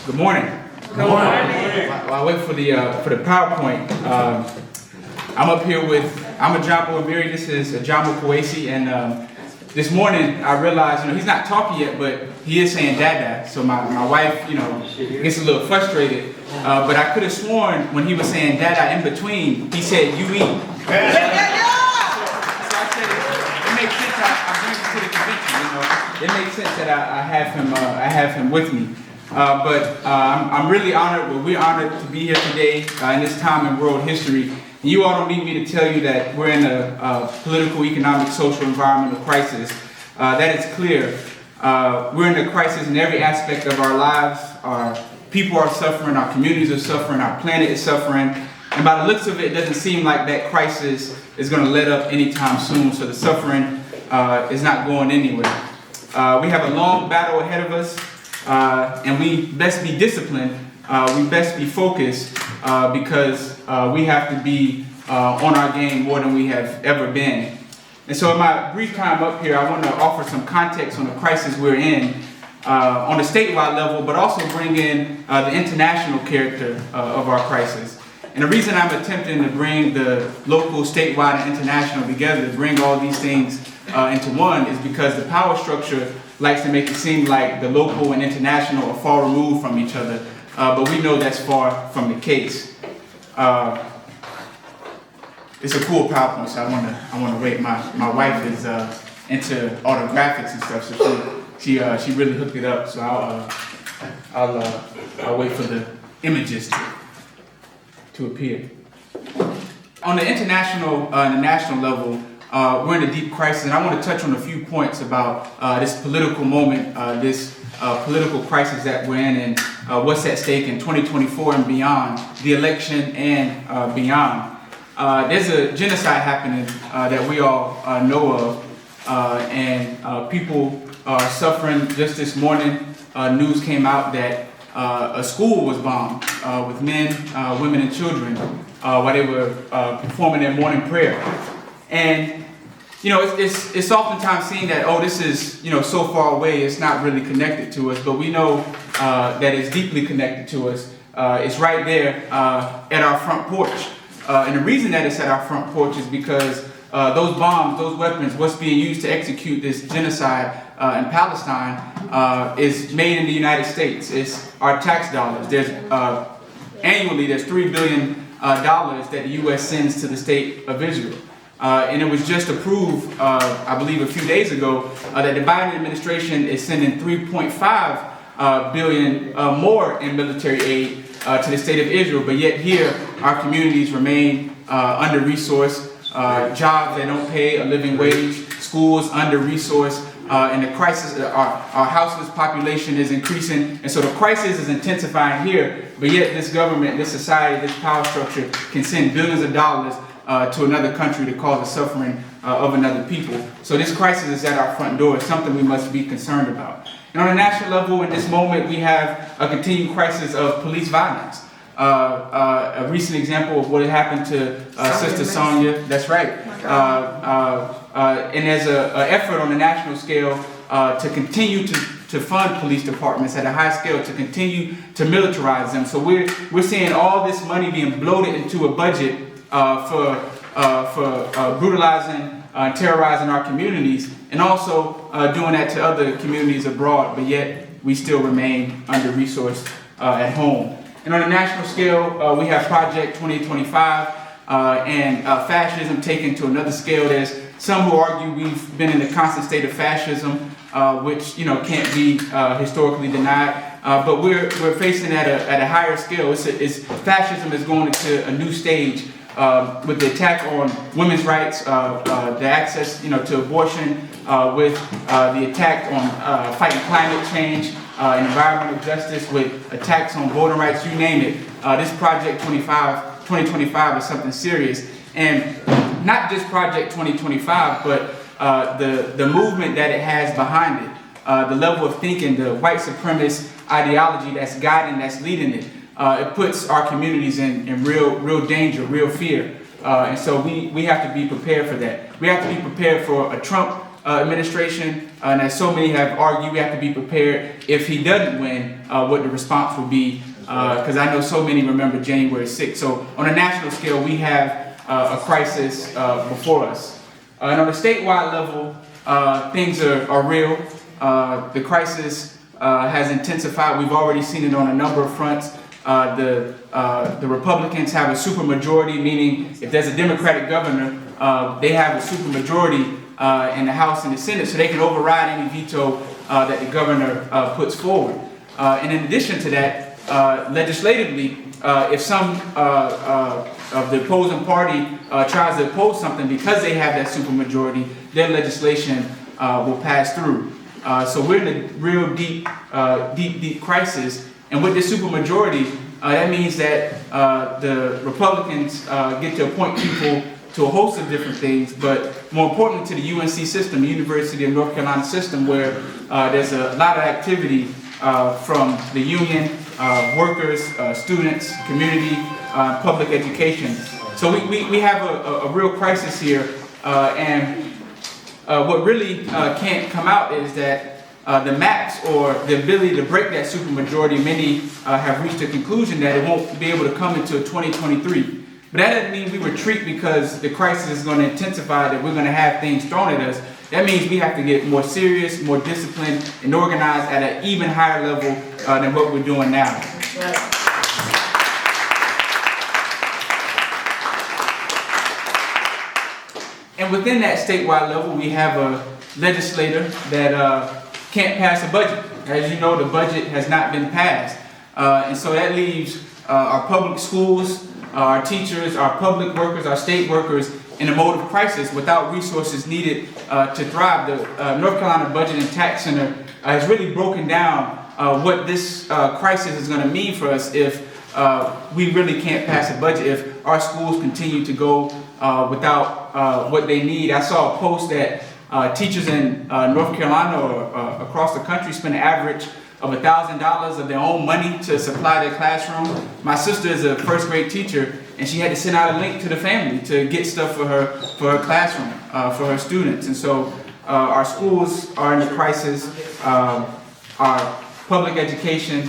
Good morning. Good morning. While I wait for the PowerPoint, I'm up here with Ajamu Amiri. This is Ajamu and this morning I realized, he's not talking yet, but he is saying dada. So my wife, gets a little frustrated. But I could have sworn when he was saying dada in between, he said UE. So I said it makes sense. I bring him to the convention. It makes sense that I have him with me. But I'm really honored. Well, we're honored to be here today in this time in world history. And you all don't need me to tell you that we're in a political, economic, social, environmental crisis. That is clear. We're in a crisis in every aspect of our lives. Our people are suffering, our communities are suffering, our planet is suffering. And by the looks of it, it doesn't seem like that crisis is going to let up anytime soon. So the suffering is not going anywhere. We have a long battle ahead of us. And we best be disciplined, we best be focused, because we have to be on our game more than we have ever been. And so in my brief time up here, I want to offer some context on the crisis we're in on a statewide level, but also bring in the international character of our crisis. And the reason I'm attempting to bring the local, statewide, and international together, to bring all these things into one, is because the power structure likes to make it seem like the local and international are far removed from each other, but we know that's far from the case. It's a cool PowerPoint, so I want to wait. My wife is into all the graphics and stuff, so she really hooked it up. So I'll wait for the images to appear. On the international and the national level, we're in a deep crisis, and I want to touch on a few points about this political moment, this political crisis that we're in, and what's at stake in 2024 and beyond, the election and beyond. There's a genocide happening that we all know of, and people are suffering. Just this morning, news came out that a school was bombed with men, women, and children while they were performing their morning prayer. And it's oftentimes seen that, this is so far away, it's not really connected to us, but we know that it's deeply connected to us. It's right there at our front porch. And the reason that it's at our front porch is because those bombs, those weapons, what's being used to execute this genocide in Palestine is made in the United States. It's our tax dollars. Annually, there's $3 billion that the U.S. sends to the state of Israel. And it was just approved, I believe, a few days ago, that the Biden administration is sending $3.5 billion more in military aid to the state of Israel. But yet here, our communities remain under-resourced, jobs that don't pay a living wage, schools under-resourced, and the crisis, our houseless population is increasing. And so the crisis is intensifying here, but yet this government, this society, this power structure can send billions of dollars to another country to cause the suffering of another people. So this crisis is at our front door. It's something we must be concerned about. And on a national level, in this moment, we have a continued crisis of police violence. A recent example of what had happened to Sister Sonia. That's right. And there's an effort on a national scale to continue to fund police departments at a high scale, to continue to militarize them. So we're seeing all this money being bloated into a budget for brutalizing, terrorizing our communities, and also doing that to other communities abroad, but yet we still remain under-resourced at home. And on a national scale, we have Project 2025 and fascism taken to another scale. There's some who argue we've been in a constant state of fascism, which can't be historically denied. But we're facing at a higher scale. Fascism is going into a new stage. With the attack on women's rights, the access, to abortion, with the attack on fighting climate change, environmental justice, with attacks on voting rights, you name it. This Project 2025 is something serious. And not just Project 2025, but the movement that it has behind it, the level of thinking, the white supremacist ideology that's guiding, that's leading it. It puts our communities in real danger, real fear. And so we have to be prepared for that. We have to be prepared for a Trump administration, and as so many have argued, we have to be prepared if he doesn't win, what the response will be, because I know so many remember January 6th. So on a national scale, we have a crisis before us. And on a statewide level, things are real. The crisis has intensified. We've already seen it on a number of fronts. The Republicans have a supermajority, meaning if there's a Democratic governor, they have a supermajority in the House and the Senate, so they can override any veto that the governor puts forward. And in addition to that, legislatively, if some of the opposing party tries to oppose something because they have that supermajority, their legislation will pass through. So we're in a real deep crisis. And with this supermajority, that means that the Republicans get to appoint people to a host of different things, but more importantly to the UNC system, the University of North Carolina system, where there's a lot of activity from the union, workers, students, community, public education. So we have a real crisis here, and what really can't come out is that the maps or the ability to break that supermajority, many have reached a conclusion that it won't be able to come until 2023. But that doesn't mean we retreat because the crisis is going to intensify, that we're going to have things thrown at us. That means we have to get more serious, more disciplined, and organized at an even higher level than what we're doing now. And within that statewide level, we have a legislator that can't pass a budget. As you know, the budget has not been passed. And so that leaves our public schools, our teachers, our public workers, our state workers in a mode of crisis without resources needed to thrive. The North Carolina Budget and Tax Center has really broken down what this crisis is going to mean for us if we really can't pass a budget, if our schools continue to go without what they need. I saw a post that teachers in North Carolina or across the country spend an average of $1,000 of their own money to supply their classroom. My sister is a first grade teacher, and she had to send out a link to the family to get stuff for her classroom, for her students. And so our schools are in a crisis. Our public education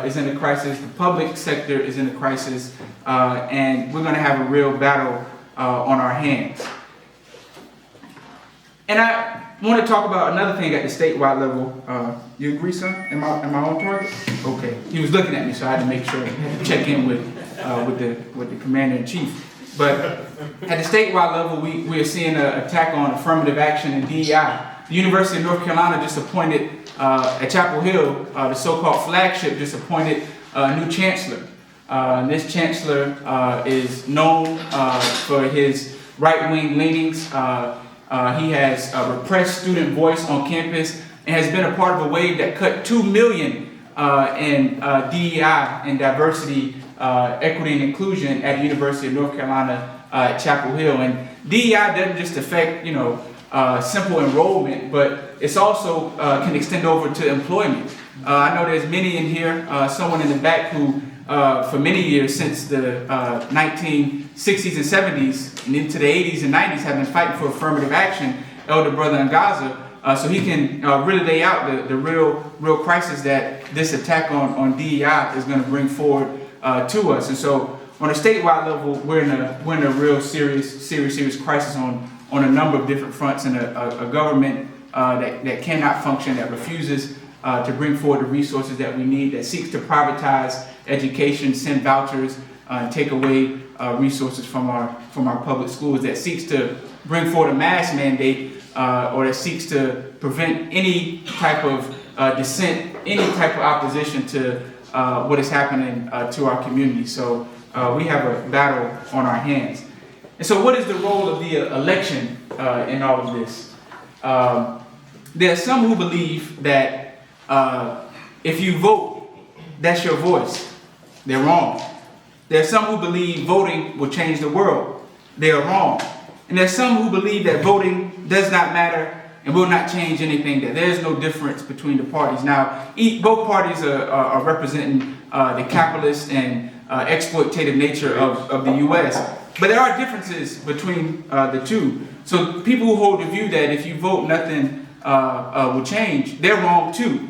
is in a crisis. The public sector is in a crisis, and we're going to have a real battle on our hands. And I want to talk about another thing at the statewide level. You agree, son? Am I on target? Okay. He was looking at me, so I had to make sure I had to check in with the commander-in-chief. But at the statewide level, we are seeing an attack on affirmative action and DEI. The University of North Carolina just appointed at Chapel Hill, the so-called flagship, just appointed a new chancellor. And this chancellor is known for his right-wing leanings. He has repressed student voice on campus and has been a part of a wave that cut $2 million in DEI and diversity, equity, and inclusion at the University of North Carolina at Chapel Hill. And DEI doesn't just affect, simple enrollment, but it's also can extend over to employment. I know there's many in here, someone in the back who, for many years since the 1960s and 70s and into the 80s and 90s have been fighting for affirmative action, elder brother in Gaza, so he can really lay out the real crisis that this attack on DEI is going to bring forward to us. And so on a statewide level, we're in a real serious crisis on a number of different fronts, and a government that cannot function, that refuses to bring forward the resources that we need, that seeks to privatize education, send vouchers, take away resources from our public schools, that seeks to bring forward a mask mandate, or that seeks to prevent any type of dissent, any type of opposition to what is happening to our community. So we have a battle on our hands. And so what is the role of the election in all of this? There are some who believe that if you vote, that's your voice. They're wrong. There are some who believe voting will change the world. They are wrong. And there are some who believe that voting does not matter and will not change anything, that there is no difference between the parties. Now, both parties are representing the capitalist and exploitative nature of the U.S. But there are differences between the two. So people who hold the view that if you vote, nothing will change, they're wrong too.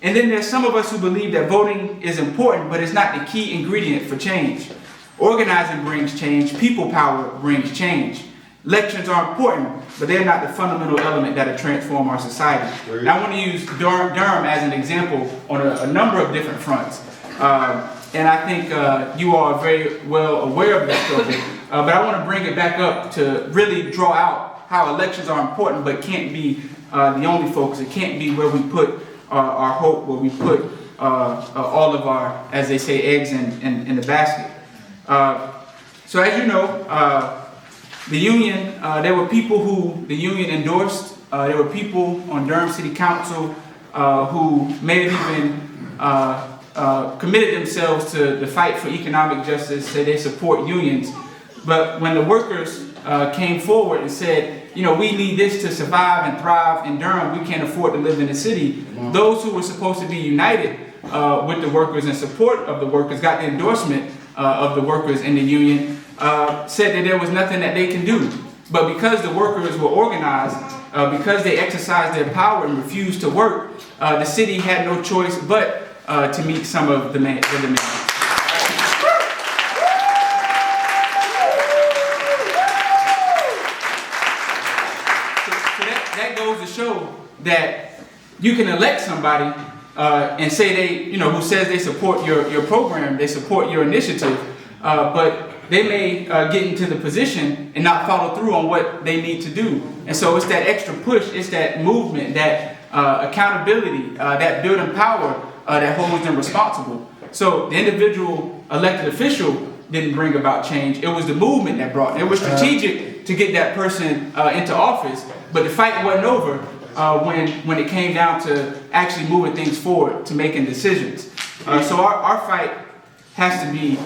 And then there's some of us who believe that voting is important, but it's not the key ingredient for change. Organizing brings change. People power brings change. Elections are important, but they're not the fundamental element that will transform our society. And I want to use Durham as an example on a number of different fronts. And I think you all are very well aware of this struggle. But I want to bring it back up to really draw out how elections are important, but can't be the only focus. It can't be where we put our hope, where we put all of our, as they say, eggs in the basket. So as you know, the union, there were people who the union endorsed. There were people on Durham City Council who may have even committed themselves to the fight for economic justice, say they support unions. But when the workers came forward and said, you know, we need this to survive and thrive in Durham, we can't afford to live in the city, those who were supposed to be united with the workers and support of the workers, got the endorsement of the workers in the union, said that there was nothing that they can do. But because the workers were organized, because they exercised their power and refused to work, the city had no choice but to meet some of the demands. That goes to show that you can elect somebody and say they, you know, who says they support your program, they support your initiative, but they may get into the position and not follow through on what they need to do. And so it's that extra push, it's that movement, that accountability, that building power that holds them responsible. So the individual elected official didn't bring about change. It was the movement that brought it. It was strategic to get that person into office, but the fight wasn't over when it came down to actually moving things forward, to making decisions. So our fight has to be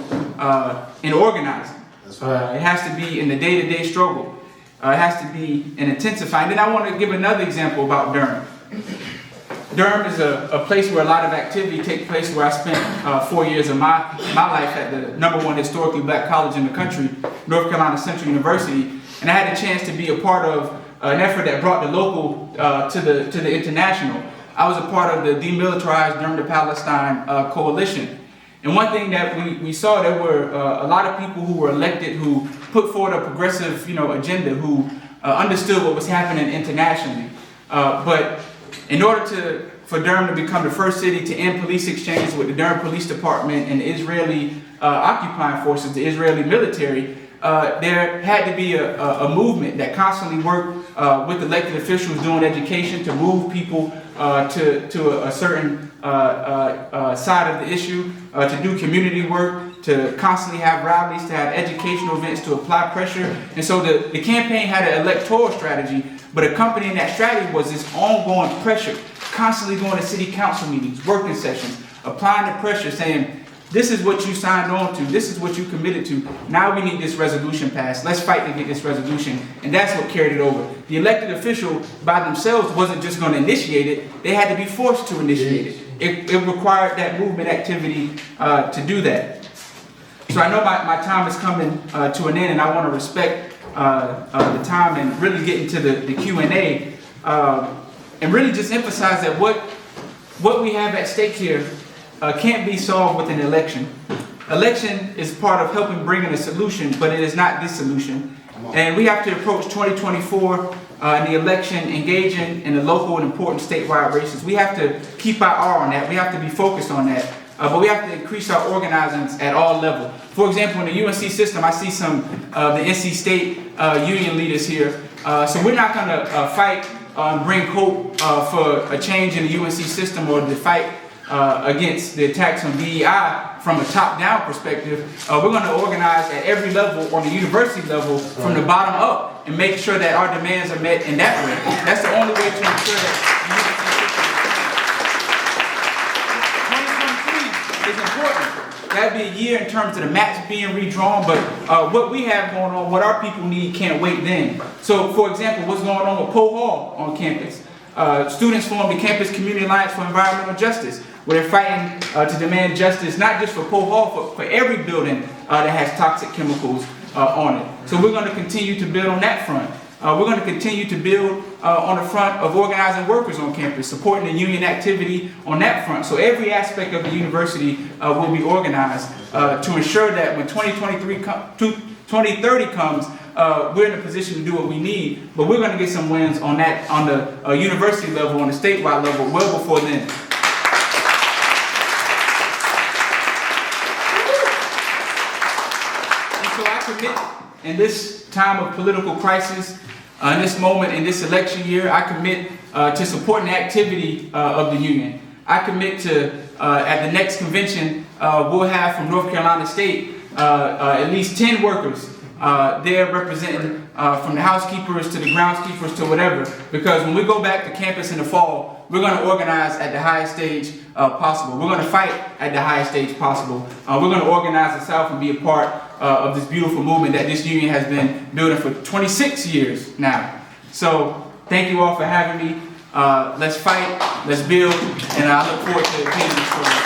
in organizing. That's right. It has to be in the day-to-day struggle. It has to be in intensifying. Then I want to give another example about Durham. Durham is a place where a lot of activity takes place, where I spent 4 years of my life at the #1 historically black college in the country, North Carolina Central University. And I had a chance to be a part of an effort that brought the local to the international. I was a part of the Demilitarized Durham to Palestine Coalition. And one thing that we saw, there were a lot of people who were elected who put forward a progressive, agenda, who understood what was happening internationally. But in order for Durham to become the first city to end police exchanges with the Durham Police Department and the Israeli occupying forces, the Israeli military, there had to be a movement that constantly worked with elected officials doing education to move people to a certain side of the issue, to do community work, to constantly have rallies, to have educational events, to apply pressure. And so the campaign had an electoral strategy, but accompanying that strategy was this ongoing pressure, constantly going to city council meetings, working sessions, applying the pressure, saying, this is what you signed on to. This is what you committed to. Now we need this resolution passed. Let's fight to get this resolution. And that's what carried it over. The elected official by themselves wasn't just going to initiate it. They had to be forced to initiate it. It required that movement activity to do that. So I know my time is coming to an end, and I want to respect the time and really get into the Q&A and really just emphasize that what we have at stake here can't be solved with an election. Election is part of helping bring in a solution, but it is not the solution. And we have to approach 2024 and the election engaging in the local and important statewide races. We have to keep our eye on that. We have to be focused on that. But we have to increase our organizing at all levels. For example, in the UNC system, I see some of the NC State union leaders here. So we're not going to fight and bring hope for a change in the UNC system or to fight against the attacks on DEI from a top-down perspective. We're going to organize at every level, on the university level, from the bottom up, and make sure that our demands are met in that way. That's the only way to ensure that the 2023 is important. That'd be a year in terms of the maps being redrawn, but what we have going on, what our people need, can't wait then. So, for example, what's going on with Poe Hall on campus? Students formed the Campus Community Alliance for Environmental Justice, where they're fighting to demand justice, not just for Poe Hall, but for every building that has toxic chemicals on it. So we're going to continue to build on that front. We're going to continue to build on the front of organizing workers on campus, supporting the union activity on that front. So every aspect of the university will be organized to ensure that when 2030 comes, we're in a position to do what we need. But we're going to get some wins on that, on the university level, on the statewide level, well before then. And so I commit in this time of political crisis, in this moment, in this election year, I commit to supporting the activity of the union. I commit to, at the next convention, we'll have from North Carolina State at least 10 workers there representing from the housekeepers to the groundskeepers to whatever. Because when we go back to campus in the fall, we're going to organize at the highest stage possible. We're going to fight at the highest stage possible. We're going to organize the South and be a part of this beautiful movement that this union has been building for 26 years now. So thank you all for having me. Let's fight, let's build, and I look forward to hearing this story.